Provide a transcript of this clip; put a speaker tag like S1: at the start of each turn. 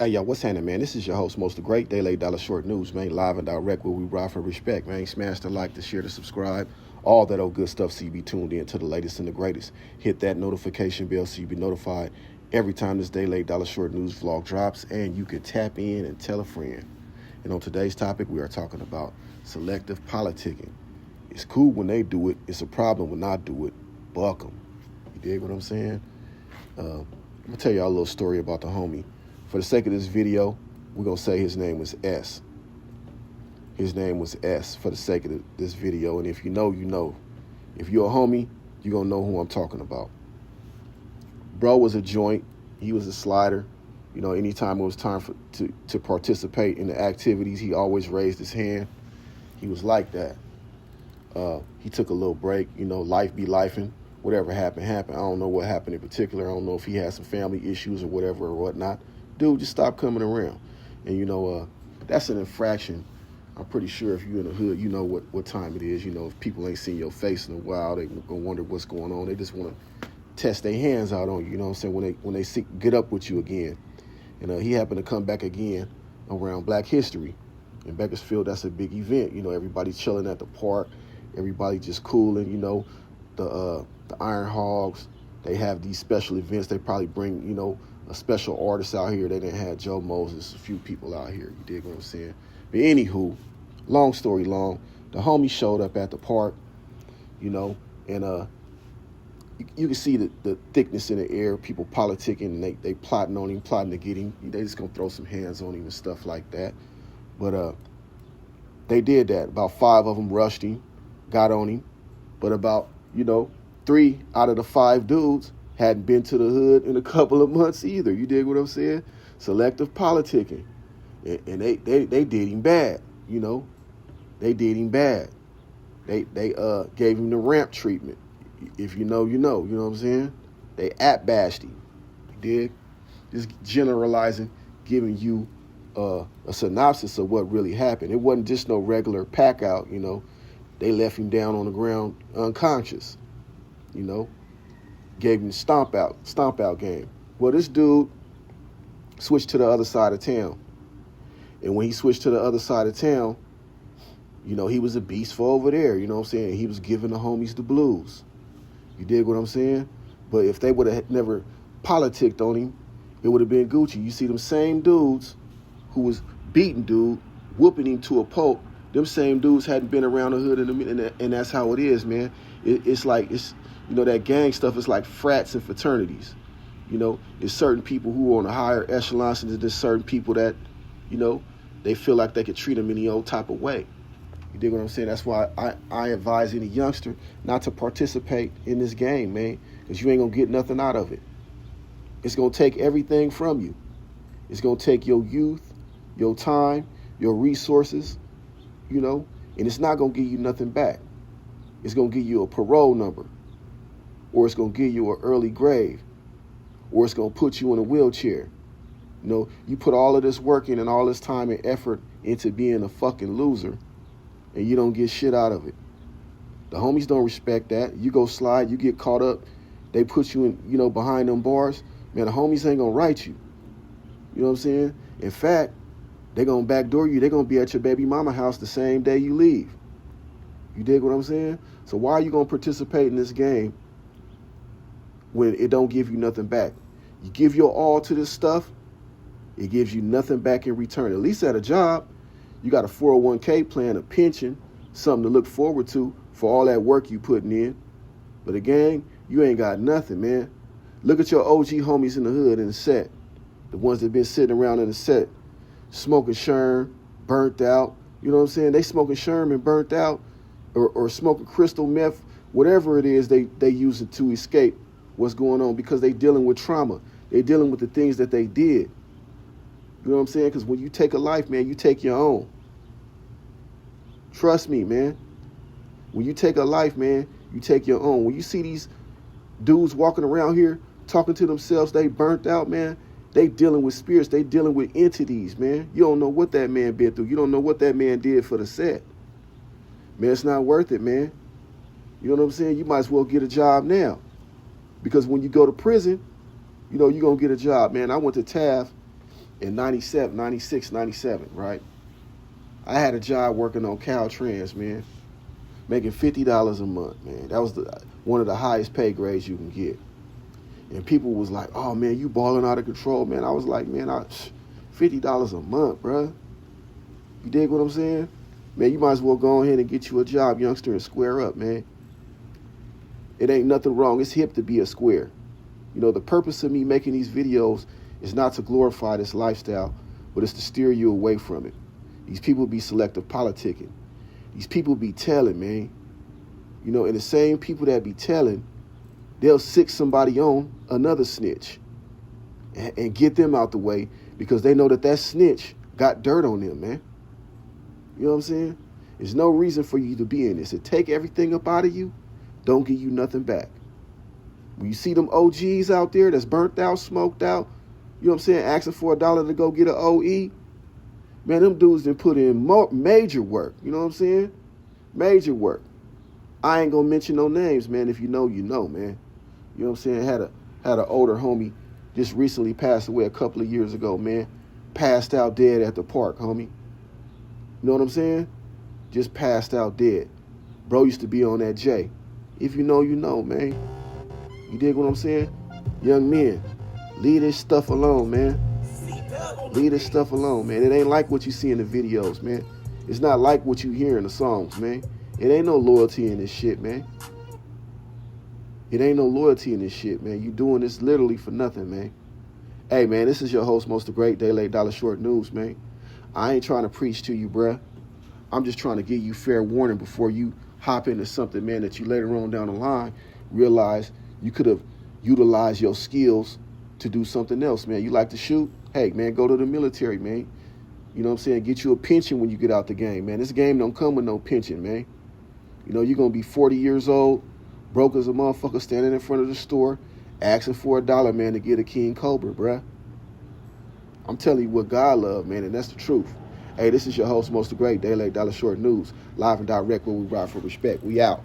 S1: Hey, yo, what's happening, man? This is your host, Most the Great, Daily Dollar Short News, man. Live and direct where we ride for respect, man. Smash the like, the share, the subscribe. All that old good stuff so you be tuned in to the latest and the greatest. Hit that notification bell so you be notified every time this Daily Dollar Short News vlog drops, and you can tap in and tell a friend. And on today's topic, we are talking about selective politicking. It's cool when they do it. It's a problem when I do it. Buck them. You dig what I'm saying? I'm going to tell y'all a little story about the homie. For the sake of this video, we're going to say his name was S. His name was S for the sake of this video. And if you know, you know. If you're a homie, you're going to know who I'm talking about. Bro was a joint. He was a slider. You know, anytime it was time to participate in the activities, he always raised his hand. He was like that. He took a little break. You know, life be lifing. Whatever happened, happened. I don't know what happened in particular. I don't know if he had some family issues or whatever or whatnot. Dude, just stop coming around. And, you know, that's an infraction. I'm pretty sure if you're in the hood, you know what time it is. You know, if people ain't seen your face in a while, they gonna wonder what's going on. They just want to test their hands out on you, you know what I'm saying, when they get up with you again. And he happened to come back again around Black History. In Bakersfield, that's a big event. You know, everybody chilling at the park. Everybody just cooling, you know. The Iron Hogs, they have these special events. They probably bring, you know, a special artist out here. They didn't have Joe Moses, a few people out here. You dig what I'm saying? But anywho, long story long, the homie showed up at the park, you know, and you can see the thickness in the air, people politicking, and they plotting on him, plotting to get him. They just gonna throw some hands on him and stuff like that. But they did that. About 5 of them rushed him, got on him. But about, you know, 3 out of the 5 dudes hadn't been to the hood in a couple of months either. You dig what I'm saying? Selective politicking. And they did him bad, you know. They did him bad. They gave him the ramp treatment. If you know, you know. You know what I'm saying? They bashed him. You dig? Just generalizing, giving you a synopsis of what really happened. It wasn't just no regular pack out, you know. They left him down on the ground unconscious, you know. Gave him the stomp out game. Well, this dude switched to the other side of town. And when he switched to the other side of town, you know, he was a beast for over there, you know what I'm saying? He was giving the homies the blues. You dig what I'm saying? But if they would have never politicked on him, it would have been Gucci. You see them same dudes who was beating dude, whooping him to a pulp, them same dudes hadn't been around the hood in a minute, and that's how it is, man. It's like, you know, that gang stuff is like frats and fraternities. You know, there's certain people who are on a higher echelon, and there's certain people that, you know, they feel like they could treat them any old type of way. You dig what I'm saying? That's why I advise any youngster not to participate in this game, man, because you ain't going to get nothing out of it. It's going to take everything from you. It's going to take your youth, your time, your resources, you know, and it's not going to give you nothing back. It's going to give you a parole number, or it's going to give you an early grave, or it's going to put you in a wheelchair. You know, you put all of this work in and all this time and effort into being a fucking loser, and you don't get shit out of it. The homies don't respect that. You go slide, you get caught up, they put you in, you know, behind them bars. Man, the homies ain't gonna write you. You know what I'm saying? In fact, they gonna backdoor you. They gonna be at your baby mama house the same day you leave. You dig what I'm saying? So why are you gonna participate in this game when it don't give you nothing back? You give your all to this stuff, it gives you nothing back in return. At least at a job, you got a 401k plan, a pension, something to look forward to for all that work you putting in. But again, you ain't got nothing, man. Look at your OG homies in the hood in the set. The ones that been sitting around in the set, smoking Sherm, burnt out. You know what I'm saying? They smoking Sherm and burnt out, or smoking crystal meth, whatever it is they use it to escape what's going on, because they dealing with trauma. They dealing with the things that they did. You know what I'm saying? Because when you take a life, man, you take your own. Trust me, man. When you take a life, man, you take your own. When you see these dudes walking around here talking to themselves, they burnt out, man, they dealing with spirits. They dealing with entities, man. You don't know what that man been through. You don't know what that man did for the set. Man, it's not worth it, man. You know what I'm saying? You might as well get a job now. Because when you go to prison, you know, you're going to get a job, man. I went to Taft in 97, 96, 97, right? I had a job working on Caltrans, man, making $50 a month, man. That was one of the highest pay grades you can get. And people was like, oh, man, you balling out of control, man. I was like, man, $50 a month, bruh. You dig what I'm saying? Man, you might as well go ahead and get you a job, youngster, and square up, man. It ain't nothing wrong. It's hip to be a square. You know, the purpose of me making these videos is not to glorify this lifestyle, but it's to steer you away from it. These people be selective politicking. These people be telling, man. You know, and the same people that be telling, they'll sick somebody on another snitch and get them out the way because they know that snitch got dirt on them, man. You know what I'm saying? There's no reason for you to be in this. It take everything up out of you, don't give you nothing back. When you see them OGs out there that's burnt out, smoked out, you know what I'm saying, asking for $1 to go get an OE, man, them dudes done put in major work. You know what I'm saying? Major work. I ain't gonna mention no names, man. If you know, you know, man. You know what I'm saying? Had an older homie just recently passed away a couple of years ago, man. Passed out dead at the park, homie. You know what I'm saying? Just passed out dead. Bro used to be on that J. If you know, you know, man. You dig what I'm saying? Young men, leave this stuff alone, man. Leave this stuff alone, man. It ain't like what you see in the videos, man. It's not like what you hear in the songs, man. It ain't no loyalty in this shit, man. It ain't no loyalty in this shit, man. You doing this literally for nothing, man. Hey, man, this is your host, Most the Great, Day Late Dollar Short News, man. I ain't trying to preach to you, bruh. I'm just trying to give you fair warning before you hop into something, man, that you later on down the line realize you could have utilized your skills to do something else, man. You like to shoot? Hey, man, go to the military, man. You know what I'm saying? Get you a pension when you get out the game, man. This game don't come with no pension, man. You know, you're going to be 40 years old, broke as a motherfucker, standing in front of the store, asking for $1, man, to get a King Cobra, bruh. I'm telling you what God love, man, and that's the truth. Hey, this is your host, Most the Great, Day Late Dollar Short News, live and direct where we ride for respect. We out.